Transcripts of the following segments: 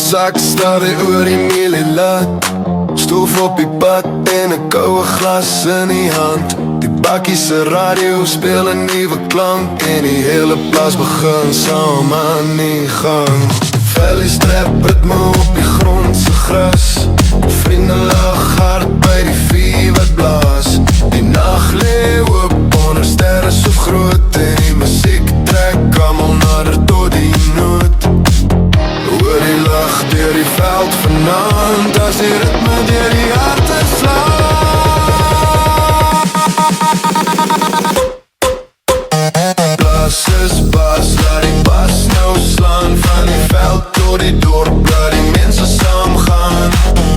sak staar hy oor die mielielat. Stoof op die pad en 'n koue glas in die hand. Die bakkie se radio speel 'n nuwe klank en die hele plaas begin saam aan die gang. Vellies trap ritme op die grond se gras. Vriende lag hard by die vuur wat blaas. Die nag lê oop onder sterre so groot en die musiek trek almal nader tot die noot. Hoor die lag deur die veld vanaand as die ritme deur die harte slaan. Bas is bas, laat die bas nou slaan. Van die veld tot die dorp, laat die mense saam gaan.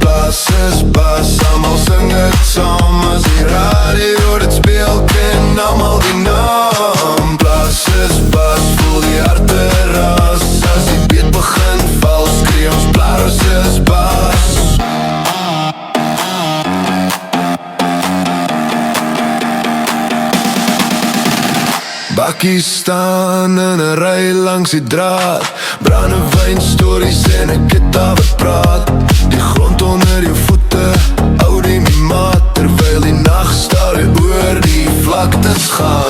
Bas is bas, almal sing het saam. As die radio dit speel, ken almal die naam. Bas is bas, voel die harte ras. As die beat begin val, skree ons Blas is bas. Bakkies staan in 'n ry langs die draad. Brandewyn stories en 'n gitaar wat praat. Die grond onder jou voete, hou die maat. Terwyl die nag staar oor die vlaktes gaan.